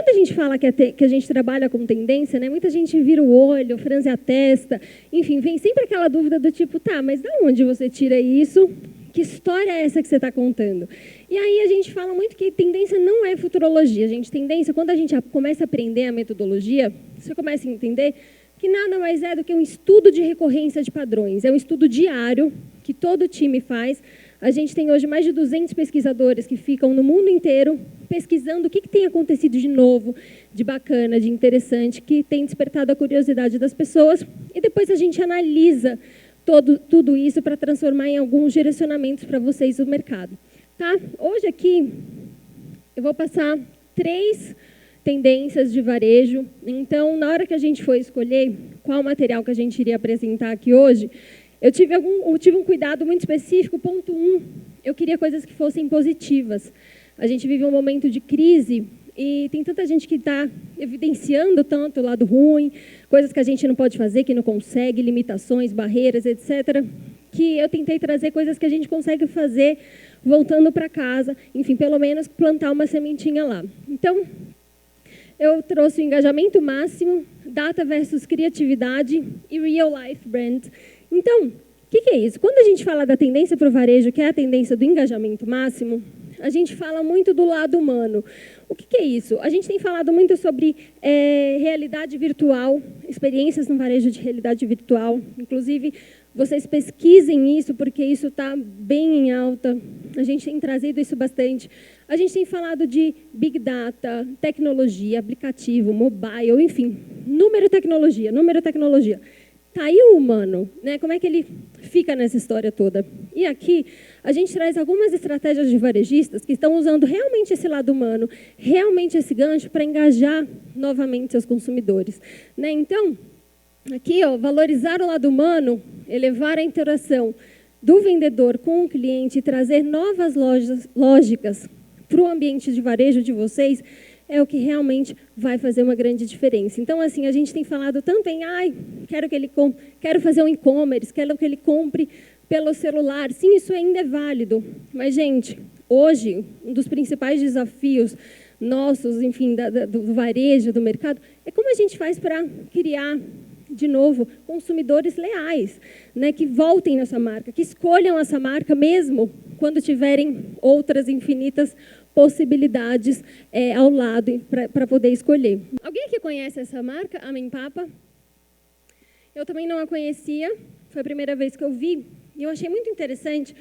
quando a gente fala que a gente trabalha com tendência, né, muita gente vira o olho, franze a testa, enfim, vem sempre aquela dúvida do tipo, tá, mas de onde você tira isso? Que história é essa que você está contando? E aí a gente fala muito que tendência não é futurologia. Gente, tendência, quando a gente começa a aprender a metodologia, você começa a entender que nada mais é do que um estudo de recorrência de padrões. É um estudo diário que todo time faz. A gente tem hoje mais de 200 pesquisadores que ficam no mundo inteiro pesquisando o que tem acontecido de novo, de bacana, de interessante, que tem despertado a curiosidade das pessoas. E depois a gente analisa tudo isso para transformar em alguns direcionamentos para vocês do mercado. Tá? Hoje aqui eu vou passar 3 tendências de varejo. Então, na hora que a gente foi escolher qual material que a gente iria apresentar aqui hoje, eu tive um cuidado muito específico. Ponto 1, eu queria coisas que fossem positivas. A gente vive um momento de crise e tem tanta gente que está evidenciando tanto o lado ruim, coisas que a gente não pode fazer, que não consegue, limitações, barreiras, etc., que eu tentei trazer coisas que a gente consegue fazer voltando para casa, enfim, pelo menos plantar uma sementinha lá. Então, eu trouxe o engajamento máximo, data versus criatividade e real life brand. Então, o que é isso? Quando a gente fala da tendência para o varejo, que é a tendência do engajamento máximo, a gente fala muito do lado humano. O que é isso? A gente tem falado muito sobre realidade virtual, experiências no varejo de realidade virtual. Inclusive, vocês pesquisem isso, porque isso está bem em alta. A gente tem trazido isso bastante. A gente tem falado de Big Data, tecnologia, aplicativo, mobile, enfim. Número tecnologia. Está aí o humano, né? Como é que ele fica nessa história toda? E aqui, a gente traz algumas estratégias de varejistas que estão usando realmente esse lado humano, realmente esse gancho para engajar novamente seus consumidores. Né? Então, aqui, ó, valorizar o lado humano, elevar a interação do vendedor com o cliente e trazer novas lógicas para o ambiente de varejo de vocês, é o que realmente vai fazer uma grande diferença. Então, assim, a gente tem falado tanto em, quero fazer um e-commerce, quero que ele compre pelo celular. Sim, isso ainda é válido. Mas, gente, hoje, um dos principais desafios nossos, enfim, do varejo, do mercado, é como a gente faz para criar, de novo, consumidores leais, né, que voltem nessa marca, que escolham essa marca mesmo quando tiverem outras infinitas possibilidades ao lado para poder escolher. Alguém aqui conhece essa marca, Amém Papa? Eu também não a conhecia, foi a primeira vez que eu vi, e eu achei muito interessante,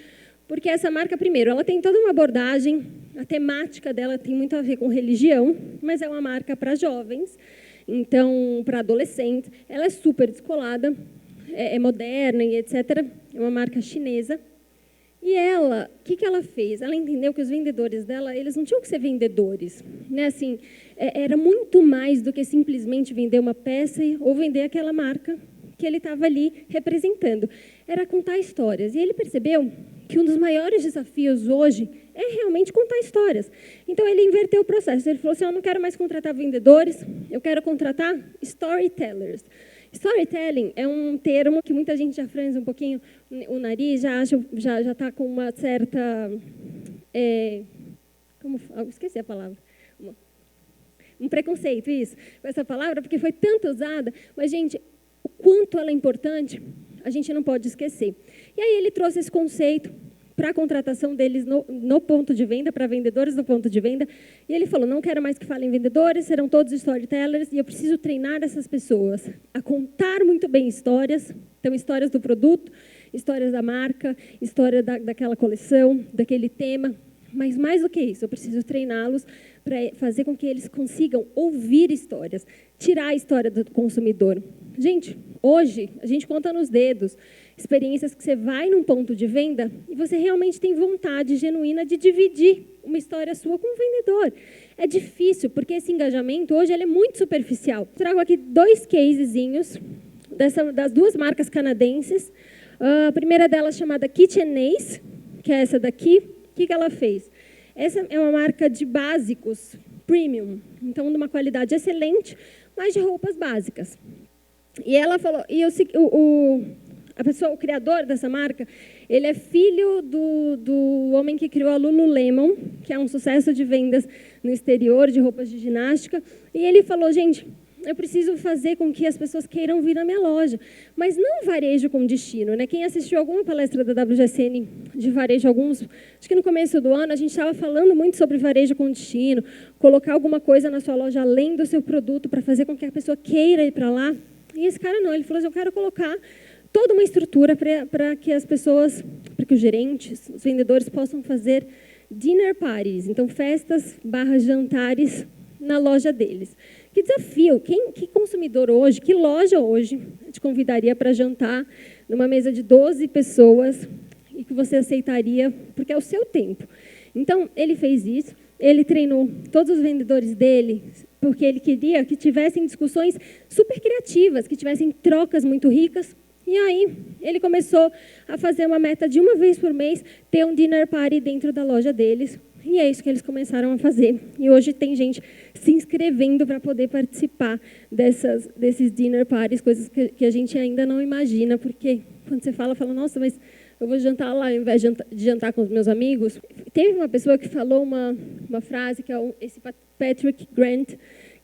porque essa marca, primeiro, ela tem toda uma abordagem, a temática dela tem muito a ver com religião, mas é uma marca para jovens, então, para adolescentes, ela é super descolada, é moderna e etc., é uma marca chinesa. E ela, o que ela fez? Ela entendeu que os vendedores dela, eles não tinham que ser vendedores. Né? Assim, era muito mais do que simplesmente vender uma peça ou vender aquela marca que ele estava ali representando. Era contar histórias. E ele percebeu que um dos maiores desafios hoje é realmente contar histórias. Então, ele inverteu o processo. Ele falou assim, eu não quero mais contratar vendedores, eu quero contratar storytellers. Storytelling é um termo que muita gente já franze um pouquinho o nariz, já está com uma certa... esqueci a palavra. Um preconceito, isso, com essa palavra, porque foi tanto usada. Mas, gente, o quanto ela é importante, a gente não pode esquecer. E aí ele trouxe esse conceito para a contratação deles no ponto de venda, para vendedores no ponto de venda. E ele falou, não quero mais que falem vendedores, serão todos storytellers, e eu preciso treinar essas pessoas a contar muito bem histórias. Então, histórias do produto, histórias da marca, história daquela coleção, daquele tema. Mas, mais do que isso, eu preciso treiná-los para fazer com que eles consigam ouvir histórias, tirar a história do consumidor. Gente, hoje, a gente conta nos dedos experiências que você vai num ponto de venda e você realmente tem vontade genuína de dividir uma história sua com o vendedor. É difícil, porque esse engajamento hoje ele é muito superficial. Trago aqui 2 casezinhos das 2 marcas canadenses. A primeira delas chamada KitchenAce, que é essa daqui. O que ela fez? Essa é uma marca de básicos premium, então de uma qualidade excelente, mas de roupas básicas. E ela falou, o criador dessa marca, ele é filho do homem que criou a Lululemon, que é um sucesso de vendas no exterior, de roupas de ginástica. E ele falou, gente, eu preciso fazer com que as pessoas queiram vir na minha loja, mas não varejo com destino, né? Quem assistiu alguma palestra da WGSN de varejo, acho que no começo do ano, a gente estava falando muito sobre varejo com destino, colocar alguma coisa na sua loja além do seu produto para fazer com que a pessoa queira ir para lá. E esse cara não, ele falou assim, eu quero colocar toda uma estrutura para que as pessoas, para que os gerentes, os vendedores possam fazer dinner parties, então festas / jantares na loja deles. Que desafio, que consumidor hoje, que loja hoje te convidaria para jantar numa mesa de 12 pessoas e que você aceitaria, porque é o seu tempo. Então, ele fez isso, ele treinou todos os vendedores dele, porque ele queria que tivessem discussões super criativas, que tivessem trocas muito ricas. E aí, ele começou a fazer uma meta de uma vez por mês, ter um dinner party dentro da loja deles. E é isso que eles começaram a fazer. E hoje tem gente se inscrevendo para poder participar desses dinner parties, coisas que a gente ainda não imagina, porque quando você fala, nossa, mas eu vou jantar lá ao invés de jantar com os meus amigos. Teve uma pessoa que falou uma frase, que é esse Patrick Grant,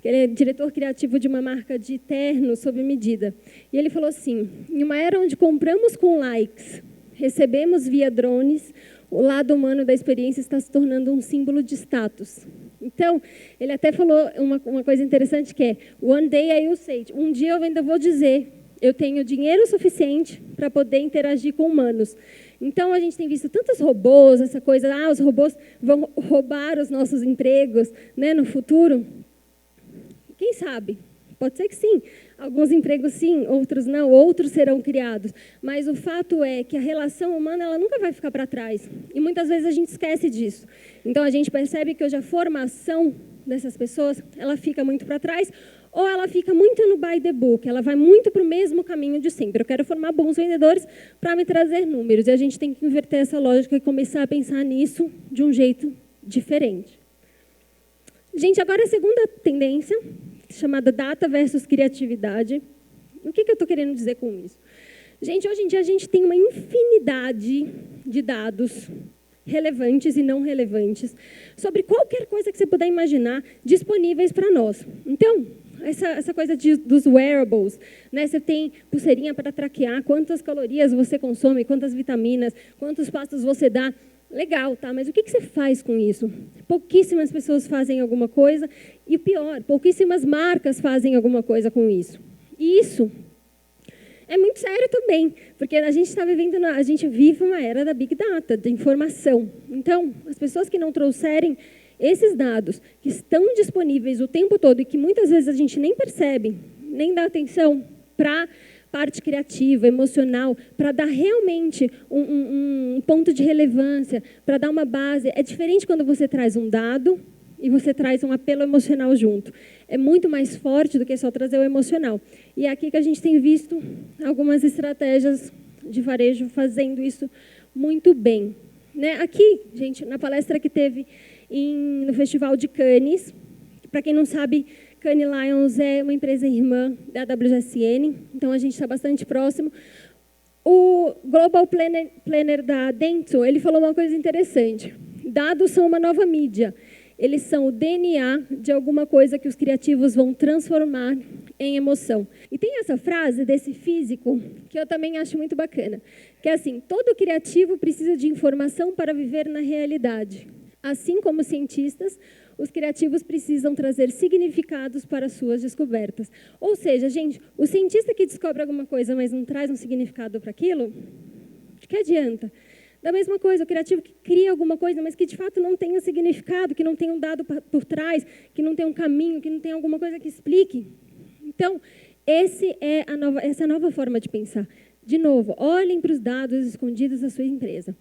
que ele é diretor criativo de uma marca de ternos sob medida. E ele falou assim, em uma era onde compramos com likes, recebemos via drones, o lado humano da experiência está se tornando um símbolo de status. Então, ele até falou uma coisa interessante que é, one day I will say, um dia eu ainda vou dizer, eu tenho dinheiro suficiente para poder interagir com humanos. Então, a gente tem visto tantos robôs, essa coisa, os robôs vão roubar os nossos empregos, né, no futuro. Quem sabe? Pode ser que sim. Alguns empregos sim, outros não, outros serão criados. Mas o fato é que a relação humana ela nunca vai ficar para trás. E muitas vezes a gente esquece disso. Então, a gente percebe que hoje a formação dessas pessoas, ela fica muito para trás, ou ela fica muito no by the book, ela vai muito para o mesmo caminho de sempre. Eu quero formar bons vendedores para me trazer números. E a gente tem que inverter essa lógica e começar a pensar nisso de um jeito diferente. Gente, agora a segunda tendência, chamada data versus criatividade. O que eu estou querendo dizer com isso? Gente, hoje em dia a gente tem uma infinidade de dados relevantes e não relevantes sobre qualquer coisa que você puder imaginar disponíveis para nós. Então, essa coisa dos wearables, né? Você tem pulseirinha para traquear quantas calorias você consome, quantas vitaminas, quantos passos você dá. Legal, tá? Mas o que você faz com isso? Pouquíssimas pessoas fazem alguma coisa e o pior, pouquíssimas marcas fazem alguma coisa com isso. E isso é muito sério também, porque a gente está vivendo, a gente vive uma era da Big Data, da informação. Então, as pessoas que não trouxerem esses dados que estão disponíveis o tempo todo e que muitas vezes a gente nem percebe, nem dá atenção para parte criativa, emocional, para dar realmente um ponto de relevância, para dar uma base. É diferente quando você traz um dado e você traz um apelo emocional junto. É muito mais forte do que só trazer o emocional. E é aqui que a gente tem visto algumas estratégias de varejo fazendo isso muito bem. Né? Aqui, gente, na palestra que teve no Festival de Cannes, para quem não sabe, Cannes Lions é uma empresa irmã da WGSN, então a gente está bastante próximo. O Global Planner da Dentsu, ele falou uma coisa interessante. Dados são uma nova mídia. Eles são o DNA de alguma coisa que os criativos vão transformar em emoção. E tem essa frase desse físico que eu também acho muito bacana, que é assim, todo criativo precisa de informação para viver na realidade. Assim como cientistas, os criativos precisam trazer significados para suas descobertas. Ou seja, gente, o cientista que descobre alguma coisa, mas não traz um significado para aquilo, de que adianta? Da mesma coisa, o criativo que cria alguma coisa, mas que de fato não tem um significado, que não tem um dado por trás, que não tem um caminho, que não tem alguma coisa que explique. Então, essa é a nova forma de pensar. De novo, olhem para os dados escondidos da sua empresa.